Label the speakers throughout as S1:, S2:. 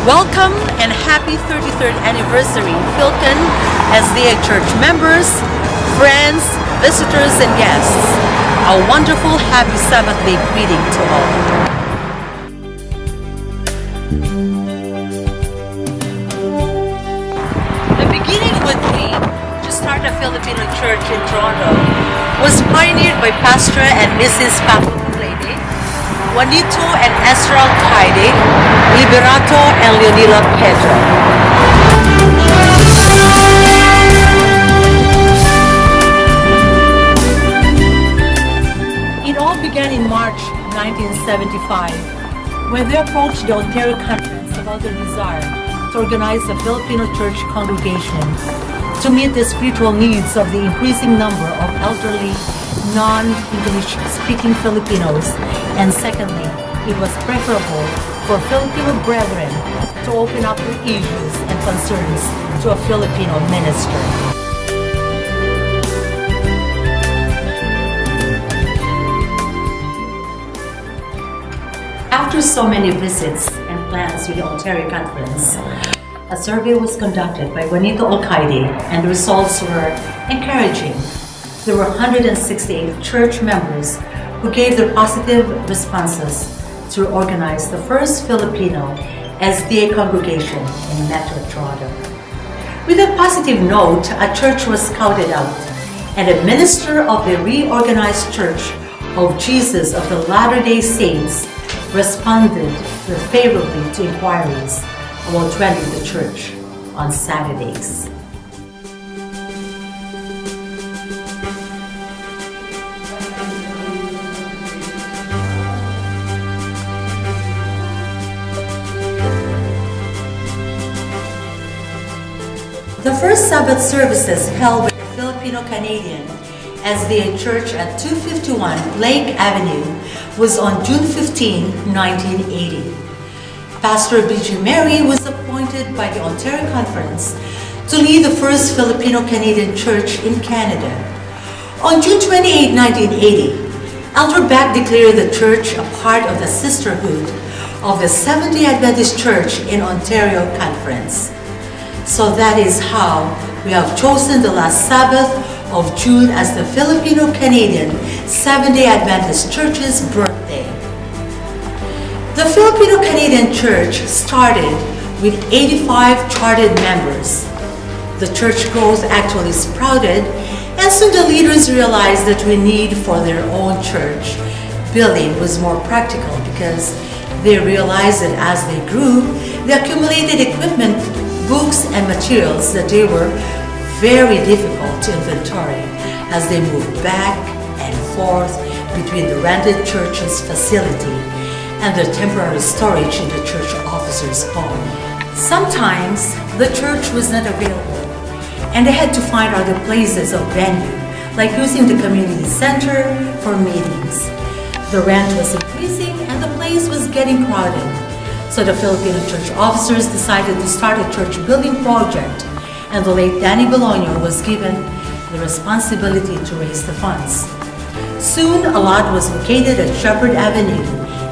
S1: Welcome and happy 33rd anniversary, FilCan, SDA church members, friends, visitors, and guests. A wonderful happy Sabbath day greeting to all. The beginning with me to start a Filipino church in Toronto was pioneered by Pastor and Mrs. Pablo Juanito and Ezra Kaide, Liberato and Leonila Pedro. It all began in March 1975 when they approached the Ontario Conference about their desire to organize a Filipino church congregation to meet the spiritual needs of the increasing number of elderly non-English speaking Filipinos, and secondly, it was preferable for Filipino brethren to open up their issues and concerns to a Filipino minister. After so many visits and plans with the Ontario Conference, a survey was conducted by Juanito Alcaide and the results were encouraging. There were 168 church members who gave their positive responses to organize the first Filipino SDA congregation in Metro Toronto. With a positive note, a church was scouted out, and a minister of the reorganized Church of Jesus of the Latter-day Saints responded favorably to inquiries about running the church on Saturdays. The first Sabbath services held by the Filipino-Canadian SDA Church at 251 Lake Avenue was on June 15, 1980. Pastor B.G. Mary was appointed by the Ontario Conference to lead the first Filipino-Canadian church in Canada. On June 28, 1980, Elder Beck declared the church a part of the sisterhood of the Seventh-day Adventist Church in Ontario Conference. So that is how we have chosen the last Sabbath of June as the Filipino-Canadian Seventh-day Adventist Church's birthday. The Filipino-Canadian Church started with 85 chartered members. The church growth actually sprouted, and soon the leaders realized that we need for their own church building was more practical because they realized that as they grew, they accumulated equipment, books, and materials that they were very difficult to inventory as they moved back and forth between the rented church's facility and the temporary storage in the church officer's home. Sometimes the church was not available and they had to find other places of venue, like using the community center for meetings. The rent was increasing and the place was getting crowded. So the Filipino church officers decided to start a church building project, and the late Danny Belonio was given the responsibility to raise the funds. Soon, a lot was located at Shepherd Avenue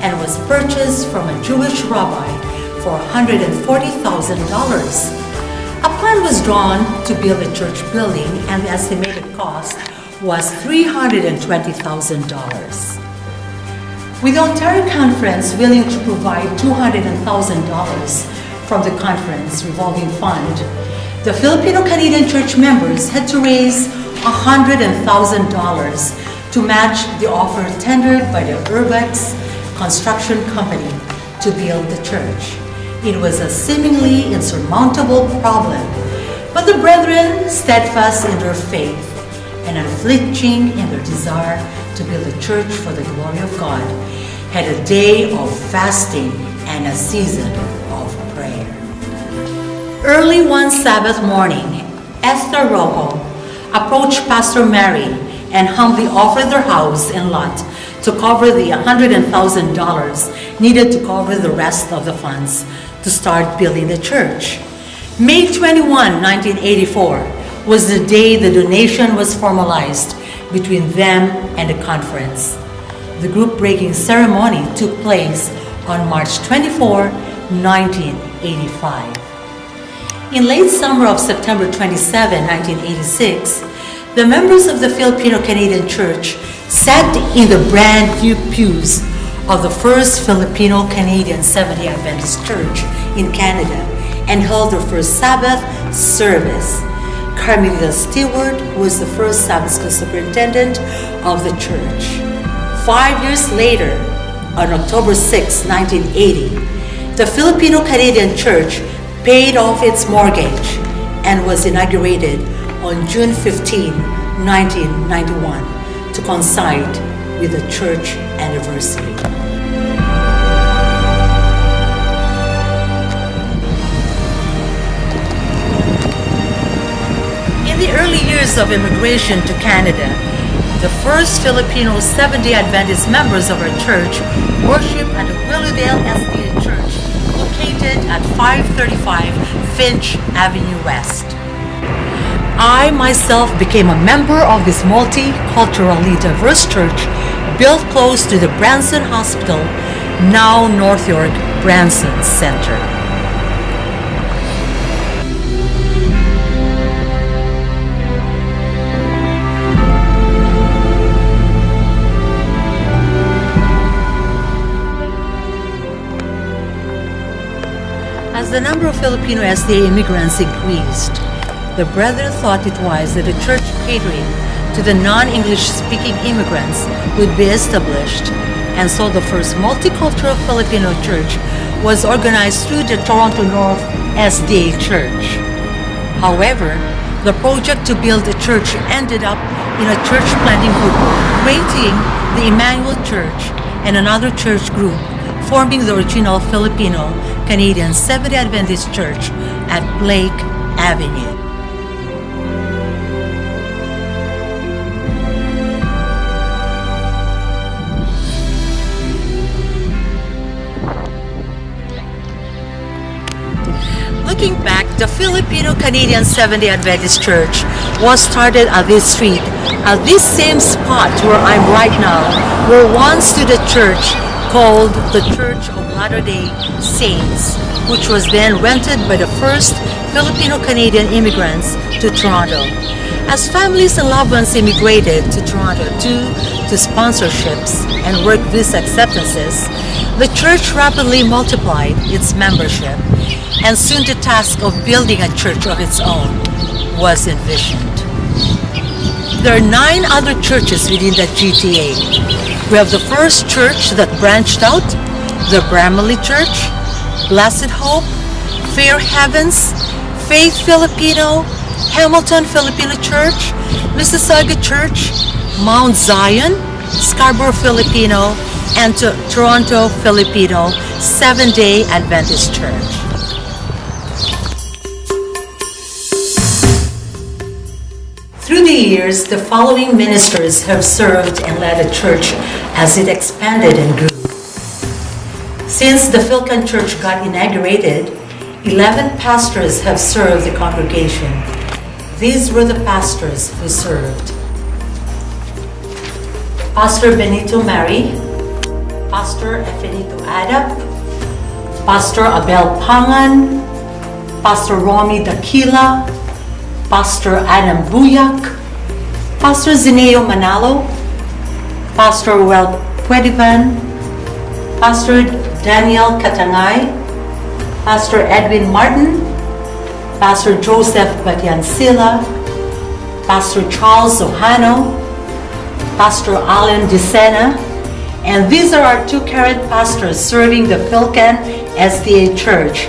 S1: and was purchased from a Jewish rabbi for $140,000. A plan was drawn to build a church building, and the estimated cost was $320,000. With the Ontario Conference willing to provide $200,000 from the conference revolving fund, the Filipino-Canadian church members had to raise $100,000 to match the offer tendered by the Urbex construction company to build the church. It was a seemingly insurmountable problem, but the brethren, steadfast in their faith and unflinching in their desire to build a church for the glory of God, had a day of fasting and a season of prayer. Early one Sabbath morning, Esther Rojo approached Pastor Mary and humbly offered their house and lot to cover the $100,000 needed to cover the rest of the funds to start building the church. May 21, 1984 was the day the donation was formalized between them and the conference. The group breaking ceremony took place on March 24, 1985. In late summer of September 27, 1986, the members of the Filipino-Canadian Church sat in the brand new pews of the first Filipino-Canadian Seventh-day Adventist Church in Canada and held their first Sabbath service. Carmelita Stewart was the first Sabbath school superintendent of the church. 5 years later, on October 6, 1980, the Filipino-Canadian Church paid off its mortgage and was inaugurated on June 15, 1991 to coincide with the church anniversary. In the early years of immigration to Canada, the first Filipino Seventh-day Adventist members of our church worshiped at the Willowdale SDA Church located at 535 Finch Avenue West. I myself became a member of this multiculturally diverse church built close to the Branson Hospital, now North York Branson Center. As the number of Filipino SDA immigrants increased, the brethren thought it wise that a church catering to the non-English speaking immigrants would be established, and so the first multicultural Filipino church was organized through the Toronto North SDA Church. However, the project to build a church ended up in a church planting group creating the Emmanuel Church and another church group forming the original Filipino-Canadian Seventh-day Adventist Church at Blake Avenue. Looking back, the Filipino-Canadian Seventh-day Adventist Church was started at this street, at this same spot where I'm right now, where once stood a church called the Church of Latter-day Saints, which was then rented by the first Filipino-Canadian immigrants to Toronto. As families and loved ones immigrated to Toronto due to sponsorships and work visa acceptances, the church rapidly multiplied its membership, and soon the task of building a church of its own was envisioned. There are 9 other churches within the GTA. We have the first church that branched out, the Bramley Church, Blessed Hope, Fair Heavens, Faith Filipino, Hamilton Filipino Church, Mississauga Church, Mount Zion, Scarborough Filipino, and Toronto Filipino Seventh-day Adventist Church. Through the years, the following ministers have served and led the church as it expanded and grew. Since the FilCan Church got inaugurated, 11 pastors have served the congregation. These were the pastors who served: Pastor Benito Mari, Pastor Efinito Adap, Pastor Abel Pangan, Pastor Romy Dakila, Pastor Adam Buyak, Pastor Zineo Manalo, Pastor Wel Puedivan, Pastor Daniel Katangay, Pastor Edwin Martin, Pastor Joseph Batiansila, Pastor Charles Ohano, Pastor Alan Dicena, and these are our 2 current pastors serving the FilCan SDA Church.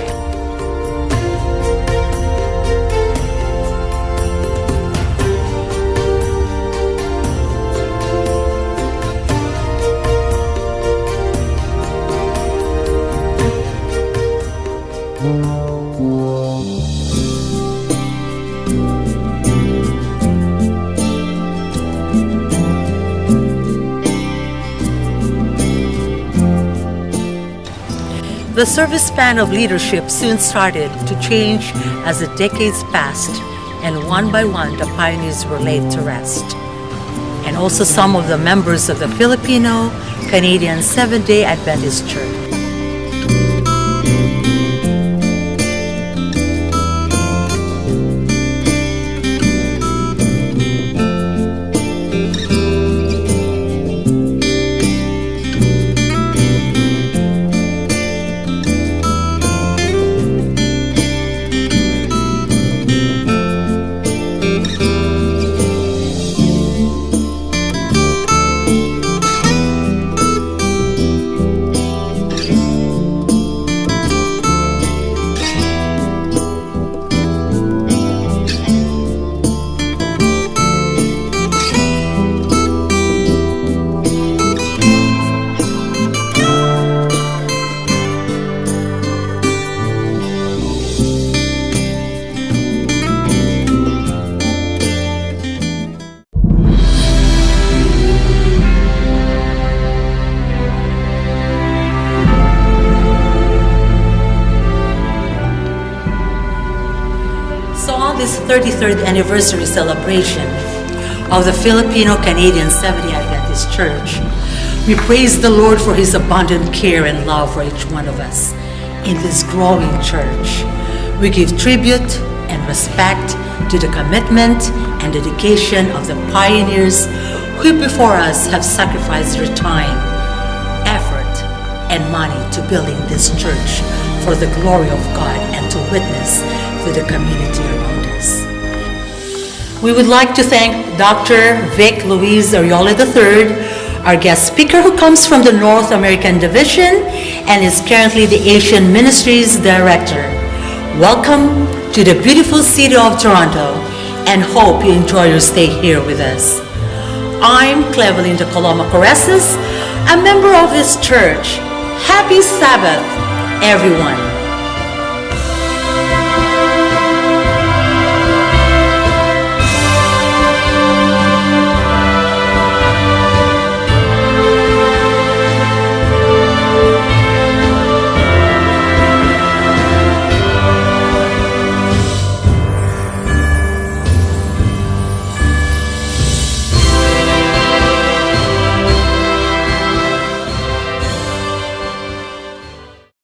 S1: The service span of leadership soon started to change as the decades passed, and one by one the pioneers were laid to rest. And also some of the members of the Filipino-Canadian Seventh-day Adventist Church. 33rd anniversary celebration of the Filipino-Canadian Seventh-day Adventist Church, we praise the Lord for His abundant care and love for each one of us in this growing church. We give tribute and respect to the commitment and dedication of the pioneers who before us have sacrificed their time, effort, and money to building this church for the glory of God and to witness to the community around us. We would like to thank Dr. Vic Luis Ariola III, our guest speaker who comes from the North American Division and is currently the Asian Ministries Director. Welcome to the beautiful city of Toronto and hope you enjoy your stay here with us. I'm Clevelinda Coloma Coreses, a member of this church. Happy Sabbath, everyone.